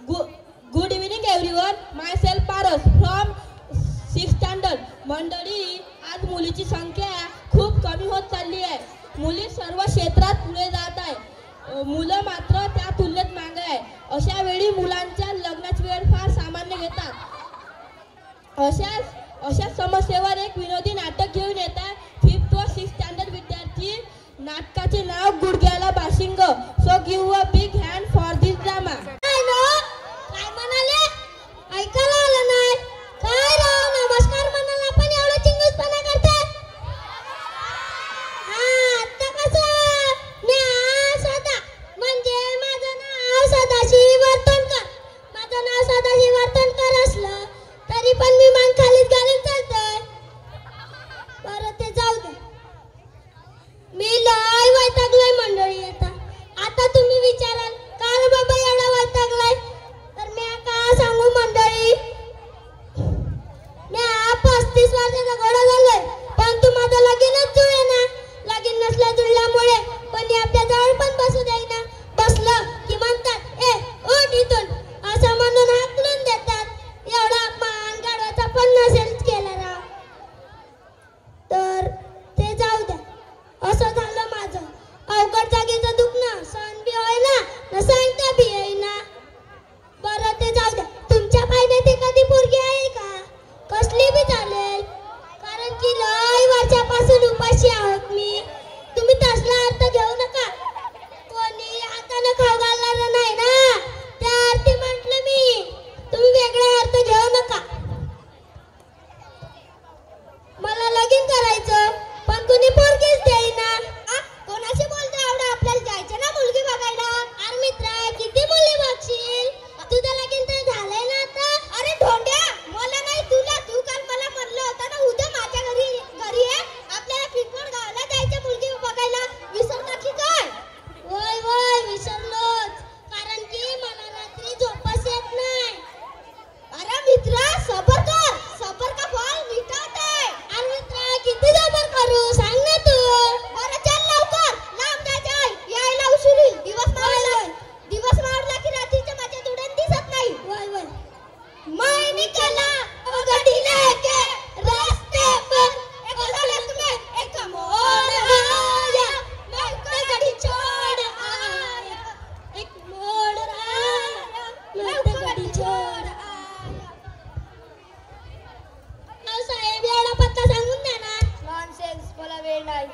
Good evening everyone. My self Paras from 6th standard. मंडळी, आज मुलीची संख्या खूप कमी होत चालली आहे. मुली सर्व क्षेत्रात पुढे जात आहे, मुलं मात्र त्या तुलनेत मागे आहे. अशा वेळी मुलांच्या लग्नाची वेळ फार सामान्य घेतात. अशा समस्येवर एक विनोदी नाटक घेऊन येत आहे 5th व 6th स्टँडर्ड विद्यार्थी. नाटकाचे नाव गुडघ्याला बाशिंग. So give a big hand for this drama. काय म्हणाले? ऐकायला आलं नाही. काय राव, नमस्कार म्हणाला पण एवढा चिंगूसपणा करताय? आता कसं? मी सदा म्हणजे माझं नाव सदाशिव वर्तनकर. माझं नाव सदाशिव वर्तनकर असलं तरी पण मी मान खालीच घालून चालतोय. बरं, ते जाऊ दे. मी लय वैतागलोय मंडळी. आता तुम्ही विचाराल का रे बाबा एवढा वैतागलाय? तर मी का सांगू मंडळी, मी 35 वर्षाचा घोडा झालोय, पण तू माझं लगीनच जुळे ना. लगीन नसल्या जुळल्यामुळे कोणी आपल्या जवळ पण बसू देईना. बसलं की म्हणतात, ए उठ इथून, असं म्हणून हाकलून देतात. एवढा अपमान गाढवाचा पण नसेल केला राव. तर ते जाऊ द्या. असं झालं माझं अवघड जागेचं दुखणं. सण बी होईना न सांगता बी येईना. बरं, ते जाऊ द्या. तुमच्या पाहिजे एखादी पोरगी आहे का? कसली बी चालेल, कारण की लय वर्षापासून उपाशी आहोत मी. तुम्ही तसला अर्थ घेऊ नका. कोणी हाताने खाऊ घालणार नाही ना, त्या अर्थी म्हटलं मी. तुम्ही वेगळा अर्थ घेऊ नका. मला लगीन करायचं पण कुणी पोरगीच देईना. कोणाशी बोलतोय एवढं? आपल्याला जायचं ना मुलगी बघायला. अरे मित्रा, किती मुली बघशील? तुझं लगीन तर झालंय ना आता. अरे ढोंड्या, मला नाही तुला. तू काल मला म्हणलं होतं ना उद्या माझ्या घरी आहे, आपल्याला पिंपळ गावाला जायचं मुलगी बघायला. विसरला की काय? वय वय विसरलोच, कारण की मला रात्री झोपच येत नाही. अरे मित्रा, सबर कर. सबर का फळ मिठावतंय. अरे मित्रा, किती सबर करू सांग ना तू. बरं चल लवकर, लांब जायचंय, यायला उशीर होईल. दिवस मावळला की रात्रीच्या माझ्या डोळ्यात दिसत नाही. वय वय मैं निकला गडी लेके रास्ते पर, एक गलत में एक मोड़ आया, मैं गडी छोड़ आया, एक मोड़ आया, मैं गडी छोड़ आया. साहेब, एवढा पत्ता सांगून द्या ना. नॉनसेन्स, मला वेळ नाही.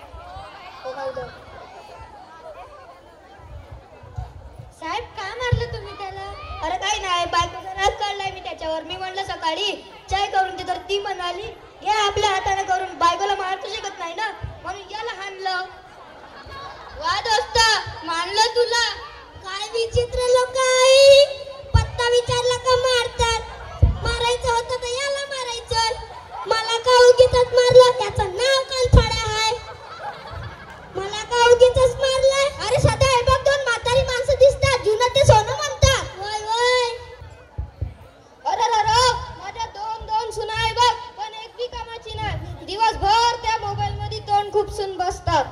साहेब, का मारलं तुम्ही त्याला? अरे काही नाही, बायकोचा राग काढलाय मी त्याच्यावर. मी म्हणलं सकाळी चाय करून दे, तर ती म्हणाली हे आपल्या हाताने करून. बायकोला मारू शकत नाही ना, म्हणून याला हाणलं. वा दोस्त, मानलं तुला. काय विचित्र लोक आहे. पत्ता विचारला का मारतात. मारायचं होतं तर याला मारायचं. मला का उगीचच मारलं? त्याचं नाव कालफाड्या आहे. मला का उगीचच मारलंय? अरे सदा हे बघ, दोन म्हातारी माणसं दिसतात, जुनं ते सोनं म्हणतात. वय वय. अरे माझ्या दोन सुना आहे बघ, पण एक बी कामाची नाही. दिवसभर त्या मोबाईल मध्ये तोंड खुपसून बसतात.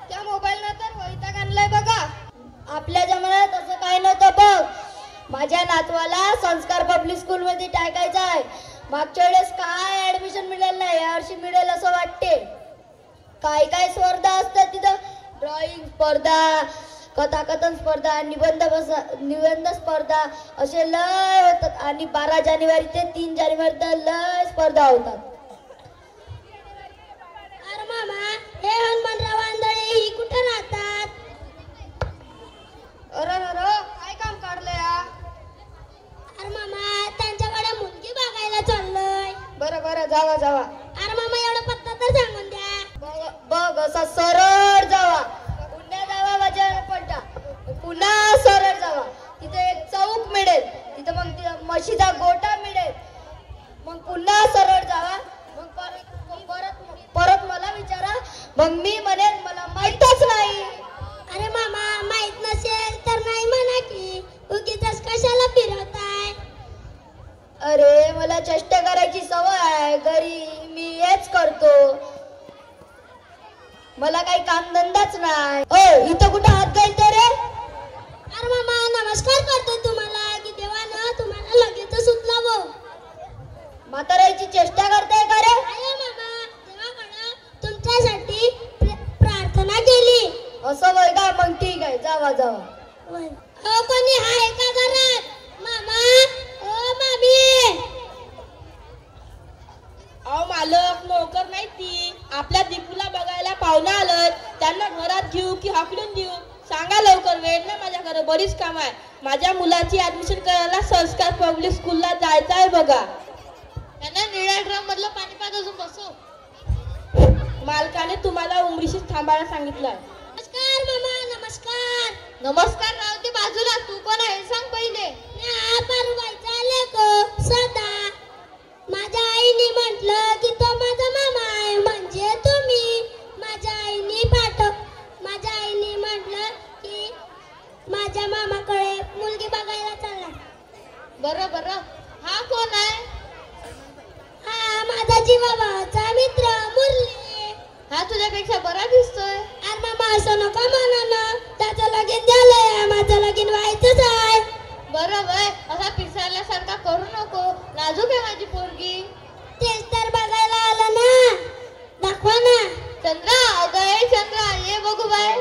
त्या मोबाईल न तर वैताग आणलाय बघा. आपल्या जमान्यात असं काही नव्हतं बघ. माझ्या नातवाला संस्कार पब्लिक स्कूल मध्ये टाकायचं आहे. मागच्या वेळेस काय ऍडमिशन मिळेल नाही, यावर्षी मिळेल असं वाटते. काय काय स्पर्धा असतात तिथं. ड्रॉइंग स्पर्धा, कथाकथन स्पर्धा, निबंध स्पर्धा असे लय होतात. आणि 12 जानेवारी ते 3 जानेवारी तर लय स्पर्धा होतात. अरे मामा, हे हनुमानराव आंधळे ही कुठे राहतात? अरे काय काम काढलंय? अरे मामा, त्यांच्याकडे मुलगी बघायला चाललोय. बरं जावा. अरे मामा, एवढा पत्ता तर सांगून द्या. बघ असा सरळ जावा, पुन्हा जावा बाजार पलटा, पुन्हा सरळ जावा. तिथे एक चौक मिळेल, तिथे मग म्हशीचा गोटा मिळेल. मग पुन्हा सरळ जावा. मग परत मला विचारा. मग मी म्हणेन मला माहीतच नाही. अरे मामा, माहित नसेल तर नाही म्हणा की, उगीचच कशाला फिरवताय? अरे मला चेष्टा करायची सवय आहे. घरी मी हेच करतो. मला काही कामधंदाच नाही. ओ, इथं कुठं हात घालतो रे? अरे मामा, नमस्कार करतो तुम्हाला की देवानं का मग ठीक आहे जावा जावा. कोणी आहे का घरात? मामा ओ मामी. अहो मालक नोकर नाही ती, आपल्या दीपूला बघायला पाहुणा आलं, त्यांना घरात घेऊ की हाकलून देऊ? सांगा लवकर, वेळ ना माझ्याकडे, बरीच काम आहे. माझ्या मुलाची ऍडमिशन करायला संस्कार पब्लिक स्कूलला जायचं आहे बघा. त्यांना निळ्या ड्रम मधलं पाणी पाज अजून बसव. मालकाने तुम्हाला उमरीशीच थांबायला सांगितलंय. नमस्कार मामा. नमस्कार. नमस्कार राव ते बाजूला, तू कोण आहे सांग पहिले. सदा माझ्या आईने म्हटलं की तो माझा मामा आहे म्हणजे तुम्ही. माझ्या आईने म्हटलं की माझ्या मामाकडे मुलगी बघायला चालला. बरं बरं, हा कोण आहे? हा माझा जीवाभावाचा मित्र मुरली. हा तुझ्यापेक्षा बरा दिसतोय. अरे मामा असं नका म्हणा ना, त्याचं लगीन झालंय, माझं लगीन व्हायचंच आहे. बरं वय, असा पिसाळल्यासारखा करू नको, नाजूक आहे माझी पोरगी. तेच तर बघायला आलं ना, दाखवा ना. चंद्रा, अगं ए चंद्रा, ये बघू बाय.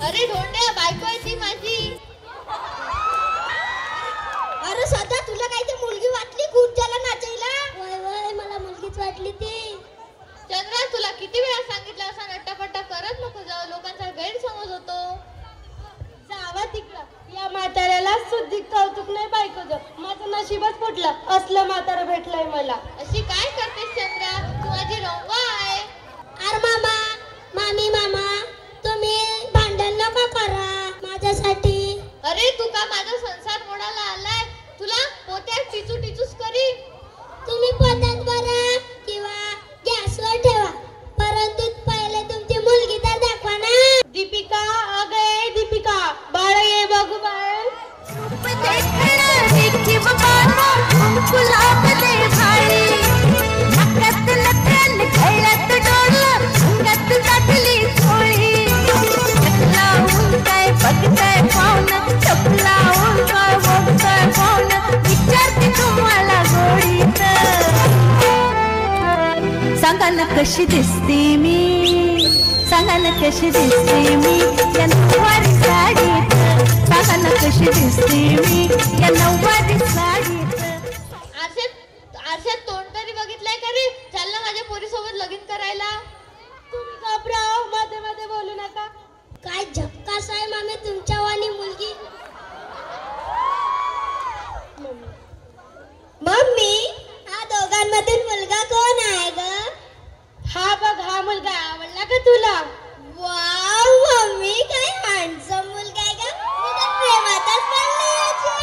अरे ढोंड्या, बायको आहे ती माझी. अरे सदा तुला काय ते मुलगी वाटली खुर्च्याला नाचायला? वय वय मला मुलगीच वाटली ती. चंद्रा, तुला किती वेळा सांगितलं असा नट्टापट्टा करत नको जाऊ, लोकांचा गैरसमज होतो. जावा तिकडं, या म्हाताऱ्याला सुद्धा कौतुक नाही बायकोचं. माझं नशीबच फुटलं, असलं म्हातारं भेटलंय मला. अशी काय करतेस चंद्रा, तू माझी रंवा आहे. अरे मामा तुम्ही भांडण नका करा माझ्यासाठी. अरे तू का माझा संसार मोडायला आलाय? तुला पोत्यात टिचूच करी. तुम्ही पोटात भरा किंवा गॅसवर ठेवा, परंतु पहिले तुमची मुलगी तर दाखवा ना. दीपिका, अगं दीपिका, बाळ ये बघू बाळ. सांगा ना कशी दिसते मी, सांगा ना कशी दिसते मी या नऊवारी साडीत. सांगा ना कशी दिसते मी या नऊवारी साडीत. आरशात तोंड तरी बघितलंय का रे? चाललं माझ्या पोरीसोबत लगीन करायला. तुम्ही घाबराव, मध्ये मध्ये बोलू नका. काय झक्कास आहे मामे तुमच्या वाणी मुलगी. मम्मी, हा दोघांमधून मुलगा कोण आहे ग? हा बघ, हा मुलगा आवडला का तुला? वाव मम्मी, काय हँडसम मुलगा आहे ग. मी तर प्रेमातच पडले याच्या.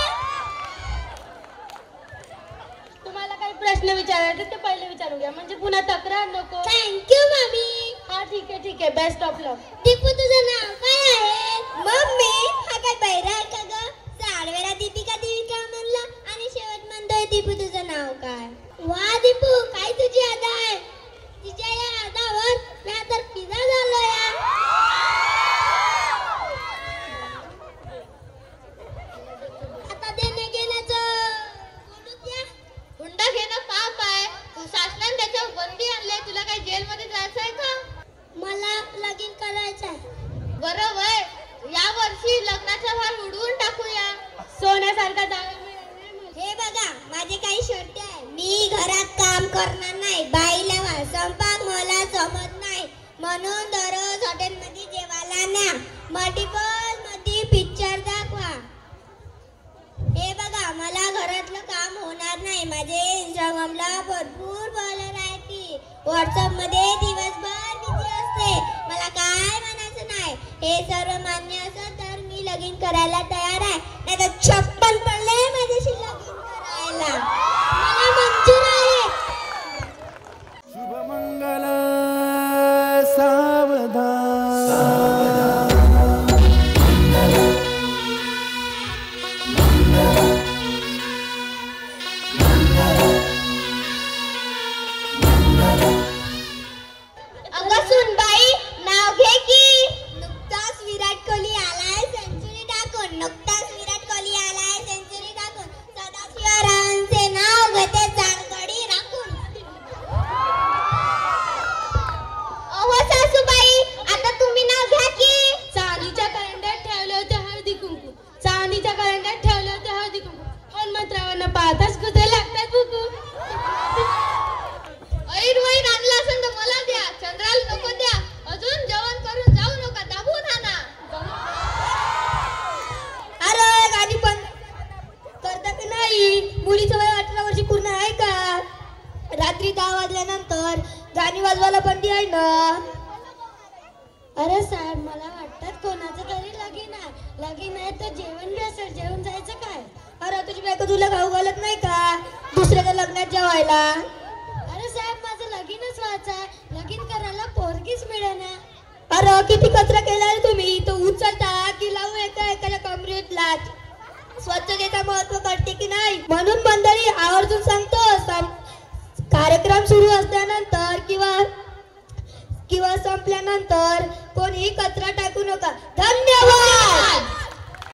तुम्हाला काही प्रश्न विचारायचे ते पहिले विचारू घ्या, म्हणजे पुन्हा तक्रार नको. Thank you mummy. हा ठीक आहे, बेस्ट ऑफ लक. दीपू तुझं नाव काय आहे? मम्मी, हा काय बैरा आहे का ग? 4 वेळा दीपिका म्हणलं आणि शेवट म्हणतोय दीपू तुझं नाव काय? वा दीपू, काय तुझी अदा आहे. तिच्या या अदावर मी आता पिझ्झा झालो या. आता देणे घेण्याचं बोलूत या. हुंडा घेणं पाप आहे. शासनाने त्याच्यावर बंदी आणली. तुला काय जेलमध्ये जायचंय का? मला लगीन करायचंय. बरं वय, या वर्षी लग्नाचा भार उडवून टाकूया. सोन्यासारखा जागा मिळाला. हे बघा, माझे काही शर्ती आहे. मी घरात काम करणार नाही. बाईला स्वयंपाक मला जमत नाही, म्हणून दररोज हॉटेलमध्ये जेवायला न्या. मल्टिपल मध्ये पिक्चर दाखवा. हे बघा, मला घरातलं काम होणार नाही. माझे इंस्टाग्रामला भरपूर फॉलोअर आहेत. व्हॉट्सअप मध्ये दिवसभर बिझी असते. मला काय म्हणायचं नाही. हे सर्व मान्य असं तर मी लगीन करायला तयार आहे, नाही तर 56 पडले माझ्याशी लगीन करायला. मला मंजूर आहे. शुभमंगल सावधान. अगं सुनबाई, नाव घे की. नुकताच विराट कोहली आलाय हळदी कुंकू चांदीच्या करंड्यात ठेवले होते हळदी कुंकू हनुमंतरावांना पाहताच कुठे लागतात बुकू ऐन वैन आणला असेल तर मला द्या चंद्राला नको द्या अजून जेवण करून जाऊ नका दाबून आणा अरे गाणी पण करता की नाही मुलीचं वय 18 वर्ष पूर्ण आहे का रात्री 10 वाजल्यानंतर गाणी वाजवायला बंदी आहे ना अरे साहेब मला वाटतात कोणाचं तरी लगीन आहे तर जेवण बी असेल जेवण जायचं काय अरे तुझी बायको तुला खाऊ घालत नाही का दुसऱ्याच्या लग्नात जेवायला अरे साहेब माझं लगीनच व्हायचं आहे लगीन करायला पोरगीच मिळेना अरे किती कचरा केलाय तुम्ही तो उचलता की लावू एका कमरेत लाच स्वच्छतेचा महत्व कळते की नाही म्हणून मंडळी आवर्जून सांगतो कार्यक्रम सुरू असल्यानंतर किंवा संपल्यानंतर कोणीही कचरा टाकू नका धन्यवाद